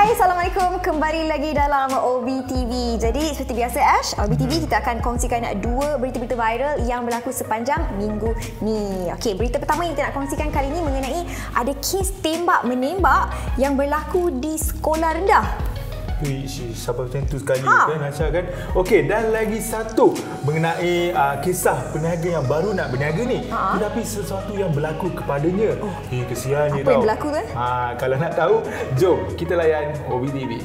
Hai, Assalamualaikum. Kembali lagi dalam OBTV. Jadi seperti biasa Ash, OBTV kita akan kongsikan dua berita-berita viral yang berlaku sepanjang minggu ni. Okey, berita pertama yang kita nak kongsikan kali ini mengenai ada kes tembak-menembak yang berlaku di sekolah rendah. Sabar macam tu sekali kan Asha kan. Okey, dan lagi satu mengenai kisah peniaga yang baru nak berniaga ni. Tetapi sesuatu yang berlaku kepadanya. Kesian ni tau. Apa yang berlaku kan? Kalau nak tahu, jom kita layan OBTV.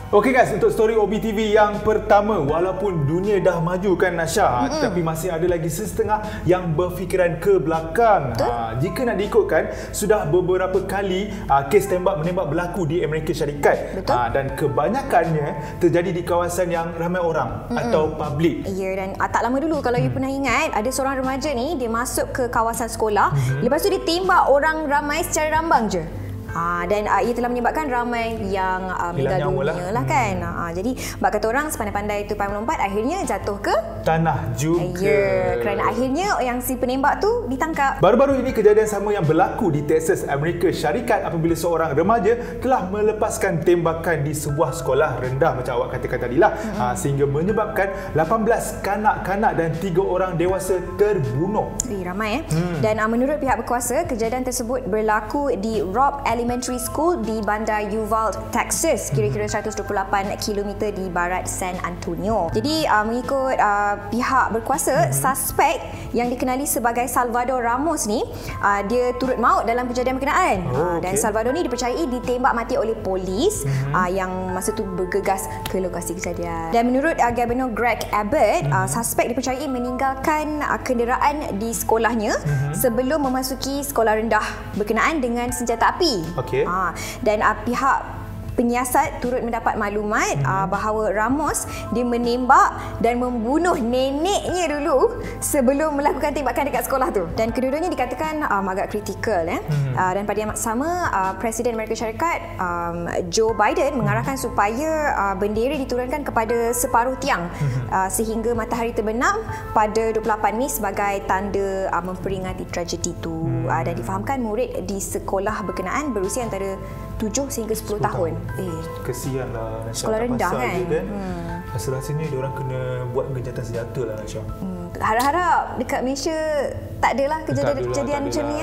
Okey guys, untuk story OBTV yang pertama, walaupun dunia dah maju kan Nasha, tetapi masih ada lagi sesetengah yang berfikiran ke belakang. Jika nak diikutkan, sudah beberapa kali kes tembak-menembak berlaku di Amerika Syarikat. Dan kebanyakannya terjadi di kawasan yang ramai orang atau public. Ya, dan tak lama dulu kalau you pernah ingat, ada seorang remaja ni, dia masuk ke kawasan sekolah, lepas tu dia tembak orang ramai secara rambang je. Dan ia telah menyebabkan ramai yang meninggal dunia lah kan. Jadi bab kata orang sepandai-pandai tupai melompat, akhirnya jatuh ke tanah juga. Ya, kerana akhirnya yang si penembak tu ditangkap. Baru-baru ini kejadian sama yang berlaku di Texas, Amerika Syarikat apabila seorang remaja telah melepaskan tembakan di sebuah sekolah rendah macam awak katakan tadilah, sehingga menyebabkan 18 kanak-kanak dan 3 orang dewasa terbunuh. Ramai Dan menurut pihak berkuasa, kejadian tersebut berlaku di Robb Elementary School di bandar Uvalde, Texas, kira-kira 128 km di barat San Antonio. Jadi mengikut pihak berkuasa, suspek yang dikenali sebagai Salvador Ramos ni, dia turut maut dalam kejadian berkenaan. Dan Salvador ni dipercayai ditembak mati oleh polis yang masa tu bergegas ke lokasi kejadian. Dan menurut Governor Greg Abbott, suspek dipercayai meninggalkan kenderaan di sekolahnya sebelum memasuki sekolah rendah berkenaan dengan senjata api. Dan pihak penyiasat turut mendapat maklumat bahawa Ramos dia menembak dan membunuh neneknya dulu sebelum melakukan tembakan dekat sekolah tu. Dan kedua-duanya dikatakan agak kritikal. Dan pada yang sama, Presiden Amerika Syarikat Joe Biden mengarahkan supaya bendera diturunkan kepada separuh tiang sehingga matahari terbenam pada 28 ni sebagai tanda memperingati tragedi tu. Dan difahamkan murid di sekolah berkenaan berusia antara 7 sehingga 10 tahun. Kesianlah Nasha. Sekolah rendah kan. Rasa-rasanya diorang kena buat gencatan senjata lah Nasha. Harap-harap dekat Malaysia tak adalah kejadian macam ni.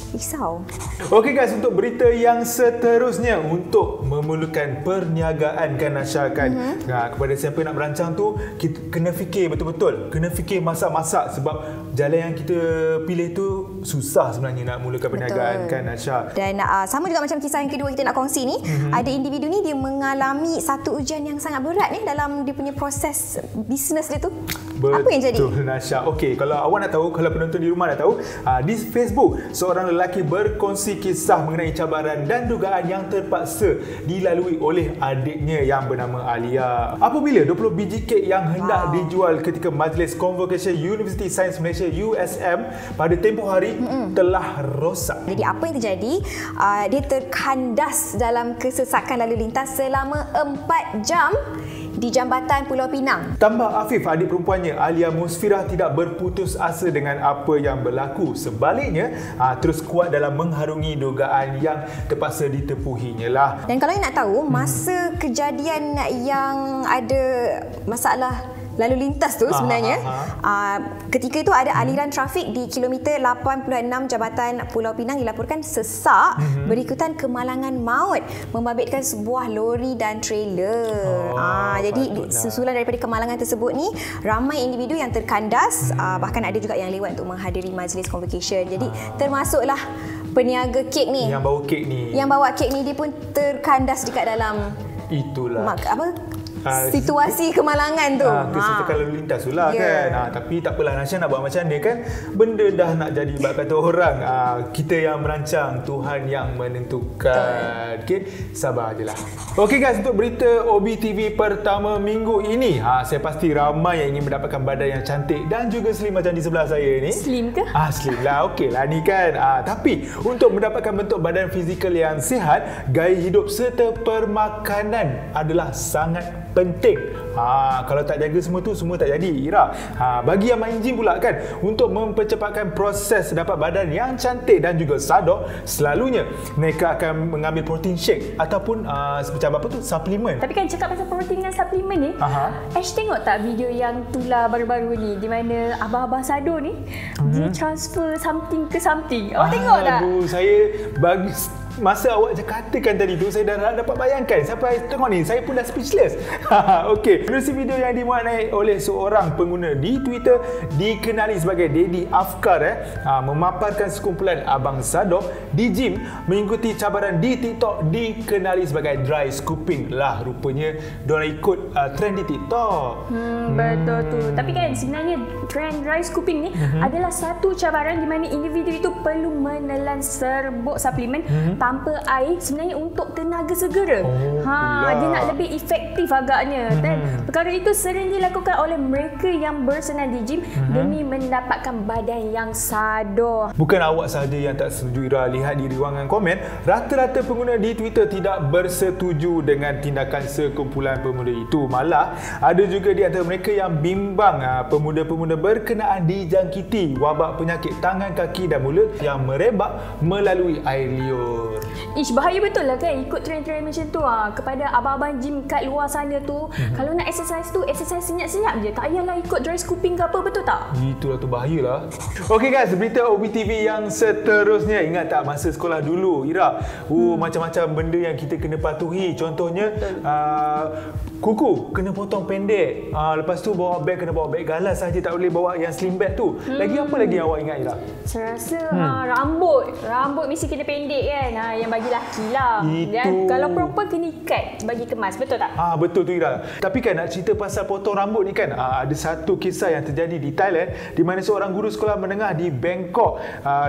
Risau. Okey guys, untuk berita yang seterusnya, untuk memerlukan perniagaan kan Nasha kan. Kepada siapa nak berancang tu, kita kena fikir betul-betul. Kena fikir masak-masak sebab jalan yang kita pilih tu susah sebenarnya nak mulakan perniagaan kan Nasha. Dan sama juga macam kisah yang kedua kita nak kongsi ni, ada individu ni dia mengalami satu ujian yang sangat berat ni dalam dia punya proses bisnes dia tu. Betul, apa yang jadi? Nasha. Okey, kalau awak nak tahu, kalau penonton di rumah nak tahu, di Facebook seorang lelaki berkongsi kisah mengenai cabaran dan dugaan yang terpaksa dilalui oleh adiknya yang bernama Alia apabila 20 biji kek yang hendak dijual ketika Majlis Convocation University Sains Malaysia USM pada tempoh hari telah rosak. Jadi apa yang terjadi? Dia terkandas dalam kesesakan lalu lintas selama 4 jam di Jambatan Pulau Pinang. Tambah Afif, adik perempuannya Alia Musfirah tidak berputus asa dengan apa yang berlaku. Sebaliknya, terus kuat dalam mengharungi dugaan yang terpaksa ditepuhinya lah. Dan kalau yang nak tahu, masa kejadian yang ada masalah lalu lintas tu sebenarnya, ketika itu ada aliran trafik di kilometer 86 Jambatan Pulau Pinang dilaporkan sesak berikutan kemalangan maut membabitkan sebuah lori dan trailer. Jadi susulan daripada kemalangan tersebut ni, ramai individu yang terkandas, bahkan ada juga yang lewat untuk menghadiri majlis convocation. Jadi termasuklah peniaga kek ni. Yang bawa kek ni. Yang bawa kek ni dia pun terkandas dekat dalam situasi kemalangan tu. Kesesakan lalu lintas tu lah kan. Tapi tak apalah Nasha, nak buat macam ni kan. Benda dah nak jadi bab kata orang. Kita yang merancang, Tuhan yang menentukan. Okay, sabar je lah. Okey guys, untuk berita OBTV pertama minggu ini, saya pasti ramai yang ingin mendapatkan badan yang cantik dan juga slim macam di sebelah saya ni. Slim ke? Slim lah, okey lah ni kan. Tapi untuk mendapatkan bentuk badan fizikal yang sihat, gaya hidup serta permakanan adalah sangat penting. Kalau tak jaga semua tu, semua tak jadi, Ira. Bagi yang main gym pula kan, untuk mempercepatkan proses dapat badan yang cantik dan juga sadar, selalunya mereka akan mengambil protein shake ataupun macam apa tu, suplemen. Tapi kan cakap pasal protein dan suplemen ni, Ash tengok tak video yang tular baru-baru ni di mana abang-abang sado ni dia transfer something ke something. Awak tengok tak? Aduh, saya bagi masa awak katakan tadi tu, saya dah dapat bayangkan. Sampai tengok ni, saya pun dah speechless. Okey, menerusi video yang dimuat naik oleh seorang pengguna di Twitter dikenali sebagai Dedi Afkar memaparkan sekumpulan abang sadok di gym mengikuti cabaran di TikTok dikenali sebagai dry scooping. Lah, rupanya diorang ikut trend di TikTok. Betul tu. Tapi kan sebenarnya trend dry scooping ni adalah satu cabaran di mana individu itu perlu menelan serbuk suplemen tanpa air sebenarnya untuk tenaga segera. Dia nak lebih efektif agaknya. Dan perkara itu sering dilakukan oleh mereka yang bersenam di gym demi mendapatkan badan yang sadar. Bukan awak sahaja yang tak setuju, Ira. Lihat di ruangan komen, rata-rata pengguna di Twitter tidak bersetuju dengan tindakan sekumpulan pemuda itu. Malah ada juga di antara mereka yang bimbang pemuda-pemuda berkenaan dijangkiti wabak penyakit tangan, kaki dan mulut yang merebak melalui air liur. Bahaya betul lah kan ikut trend-trend macam tu. Kepada abang-abang gym kat luar sana tu, kalau nak exercise tu, exercise senyap-senyap je. Tak payahlah ikut dry scooping ke apa, betul tak? Itulah tu, bahayalah. Okey guys, berita OBTV yang seterusnya. Ingat tak masa sekolah dulu, Ira? Macam-macam benda yang kita kena patuhi. Contohnya, kuku kena potong pendek. Lepas tu bawa beg kena bawa beg galas saja, tak boleh bawa yang slim bag tu. Lagi apa lagi yang awak ingat, Ira? Saya rasa rambut mesti kena pendek kan. Yang bagi lelaki lah. Dan kalau perempuan kena ikat bagi kemas, betul tak? Betul tu, Ira. Tapi kan nak cerita pasal potong rambut ni kan, ada satu kisah yang terjadi di Thailand di mana seorang guru sekolah menengah di Bangkok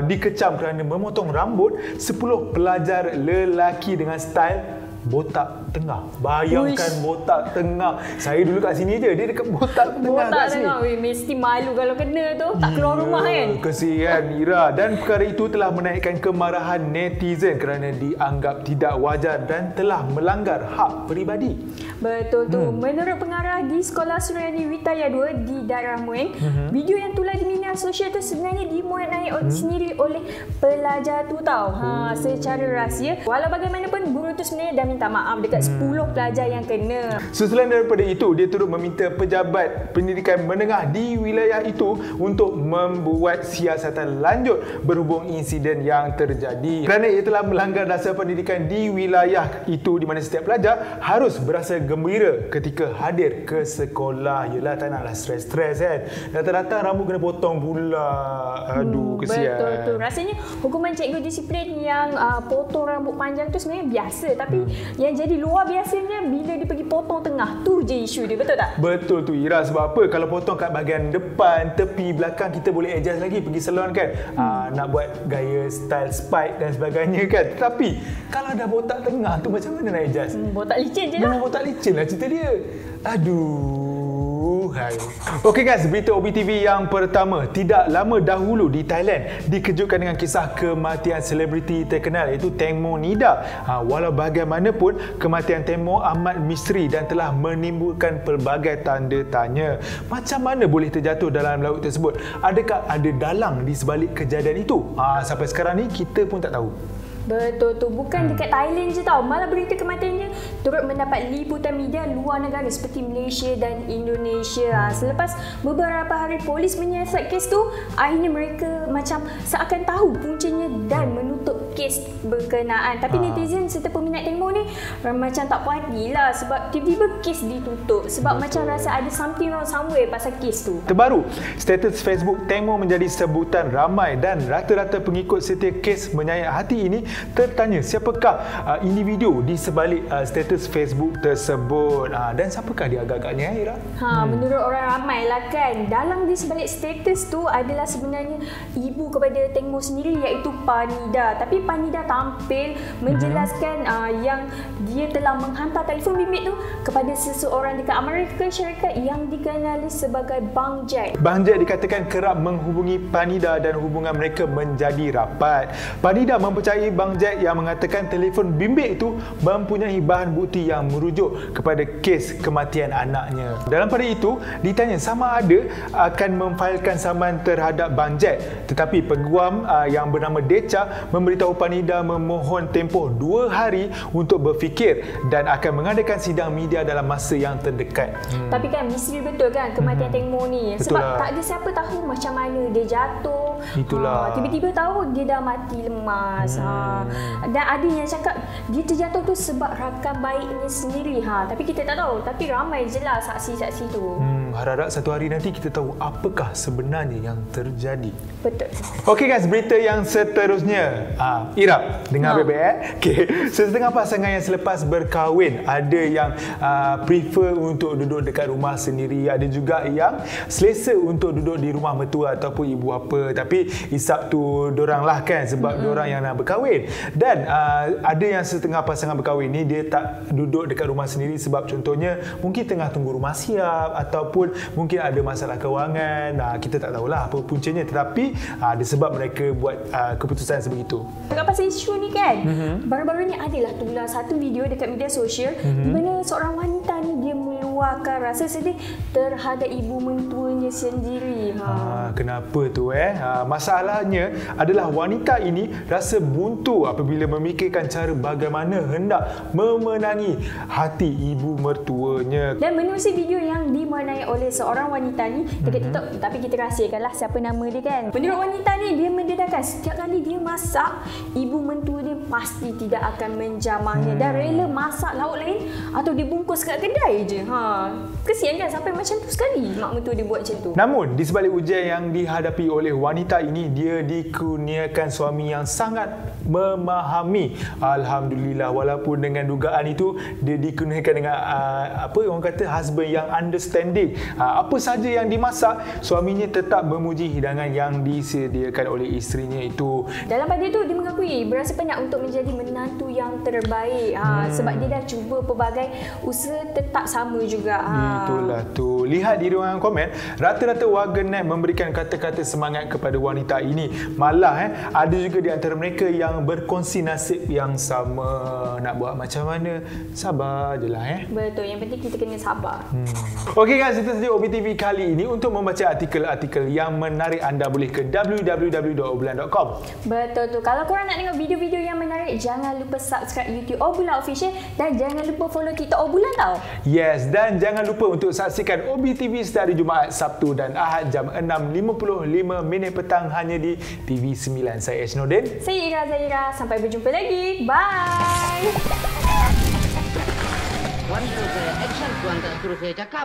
dikecam kerana memotong rambut 10 pelajar lelaki dengan style botak tengah. Bayangkan botak tengah. Saya dulu kat sini je, dia dekat botak tengah kat sini. Mesti malu kalau kena tu, tak keluar rumah kan. Kesian, Ira. Dan perkara itu telah menaikkan kemarahan netizen kerana dianggap tidak wajar dan telah melanggar hak peribadi. Betul tu. Menurut pengarah di Sekolah Suryani Wijaya 2 di Darah Mueng, video yang tular di media sosial tu sebenarnya dimuat naik sendiri oleh pelajar tu tau. Secara rahsia. Walau bagaimanapun, guru tu sebenarnya dah minta maaf dekat 10 pelajar yang kena. Selain daripada itu, dia turut meminta pejabat pendidikan menengah di wilayah itu untuk membuat siasatan lanjut berhubung insiden yang terjadi. Kerana ia telah melanggar dasar pendidikan di wilayah itu di mana setiap pelajar harus berasa gembira ketika hadir ke sekolah. Yelah, tak naklah stres-stres kan. Datang-datang rambut kena potong pula. Aduh, kesian. Betul tu. Rasanya hukuman cikgu disiplin yang potong rambut panjang tu sebenarnya biasa. Tapi yang jadi luar biasanya bila dia pergi potong tengah. Tu je isu dia, betul tak? Betul tu, Ira. Sebab apa? Kalau potong kat bahagian depan, tepi, belakang, kita boleh adjust lagi pergi salon kan. Nak buat gaya style spike dan sebagainya kan. Tapi kalau dah botak tengah tu macam mana nak adjust? Botak licin je lah. Memang botak licin lah cerita dia. Aduh. Okey guys, berita OBTV yang pertama. Tidak lama dahulu di Thailand dikejutkan dengan kisah kematian selebriti terkenal iaitu Teng Mo Nida. Walau bagaimanapun, kematian Teng Mo amat misteri dan telah menimbulkan pelbagai tanda tanya. Macam mana boleh terjatuh dalam laut tersebut? Adakah ada dalang di sebalik kejadian itu? Sampai sekarang ni kita pun tak tahu. Betul tu. Bukan dekat Thailand je tau. Malah berita kematiannya turut mendapat liputan media luar negara seperti Malaysia dan Indonesia. Selepas beberapa hari polis menyiasat kes tu, akhirnya mereka macam seakan tahu puncanya dan menutup kes berkenaan. Tapi netizen serta peminat Teng Mo ni macam tak puas hati lah sebab tiba-tiba kes ditutup. Sebab macam rasa ada something wrong somewhere pasal kes tu. Terbaru, status Facebook Teng Mo menjadi sebutan ramai dan rata-rata pengikut setia kes menyayat hati ini tertanya siapakah individu di sebalik status Facebook tersebut. Dan siapakah dia agak-agaknya, Ira? Menurut orang ramai lah kan, dalang di sebalik status tu adalah sebenarnya ibu kepada Teng Mo sendiri iaitu Pa Nida. Tapi Panida tampil menjelaskan yang dia telah menghantar telefon bimbit tu kepada seseorang dekat Amerika Syarikat yang dikenali sebagai Bang Jack. Bang Jack dikatakan kerap menghubungi Panida dan hubungan mereka menjadi rapat. Panida mempercayai Bang Jack yang mengatakan telefon bimbit itu mempunyai bahan bukti yang merujuk kepada kes kematian anaknya. Dalam pada itu, ditanya sama ada akan memfailkan saman terhadap Bang Jack, tetapi peguam yang bernama Decha memberitahu Panida memohon tempoh 2 hari untuk berfikir dan akan mengadakan sidang media dalam masa yang terdekat. Tapi kan misteri betul kan kematian Teng Mo ni. Betul Sebab lah. tak ada siapa tahu macam mana dia jatuh. Itulah. Tiba-tiba tahu dia dah mati lemas. Dan ada yang cakap dia terjatuh tu sebab rakam baiknya sendiri. Tapi kita tak tahu. Tapi ramai je lah saksi-saksi tu. Harap-harap satu hari nanti kita tahu apakah sebenarnya yang terjadi. Betul. Okey guys, berita yang seterusnya. Irap, dengar baik-baik. Okey, setengah pasangan yang selepas berkahwin ada yang prefer untuk duduk dekat rumah sendiri, ada juga yang selesa untuk duduk di rumah mertua ataupun ibu bapa. Tapi hisap tu dorang lah kan, sebab dorang yang nak berkahwin. Dan ada yang setengah pasangan berkahwin ni dia tak duduk dekat rumah sendiri sebab contohnya mungkin tengah tunggu rumah siap ataupun mungkin ada masalah kewangan. Kita tak tahulah apa puncanya, tetapi ada sebab mereka buat keputusan sebegitu. Dekat pasal isu ni kan, baru-baru ni adalah tular satu video dekat media sosial di mana seorang wanita ni dia meluahkan rasa sedih terhadap ibu mentuanya sendiri. Kenapa tu masalahnya adalah wanita ini rasa buntu apabila memikirkan cara bagaimana hendak memenangi hati ibu mertuanya. Dan menerusi video yang dimenai oleh seorang wanita ni dekat TikTok, tapi kita rahsiakanlah siapa nama dia kan. Menurut wanita ni, dia mendedahkan setiap kali dia masak, ibu mentua dia pasti tidak akan menjamahnya dan rela masak lauk lain atau dibungkus kat kedai je. Kesian kan sampai macam tu sekali mak mentua dia buat macam tu. Namun di sebalik ujian yang dihadapi oleh wanita ini, dia dikurniakan suami yang sangat memahami. Alhamdulillah, walaupun dengan dugaan itu dia dikurniakan dengan apa orang kata husband yang understanding. Apa saja yang dimasak, suaminya tetap memuji hidangan yang disediakan oleh isterinya itu. Dalam pada itu dia mengakui berasa penat untuk menjadi menantu yang terbaik. Sebab dia dah cuba pelbagai usaha tetap sama juga. Itulah tu. Lihat di ruangan komen, rata-rata warganet memberikan kata-kata semangat kepada wanita ini. Malah ada juga di antara mereka yang berkongsi nasib yang sama. Nak buat macam mana? Sabar je lah Betul, yang penting kita kena sabar. Okey guys, itu saja OBTV kali ini. Untuk membaca artikel-artikel yang menarik, anda boleh ke www.obulan.com. Betul tu. Kalau korang nak tengok video-video yang menarik, jangan lupa subscribe YouTube Obulan Official dan jangan lupa follow TikTok Obulan tau. Yes, dan jangan lupa untuk saksikan OBTV setiap hari Jumaat, Sabtu dan Ahad jam 6.55 petang hanya di TV9. Saya Esnodin. Saya Ira Zahira. Sampai berjumpa lagi. Bye. One suruh saya action, tuan tak suruh saya cakap.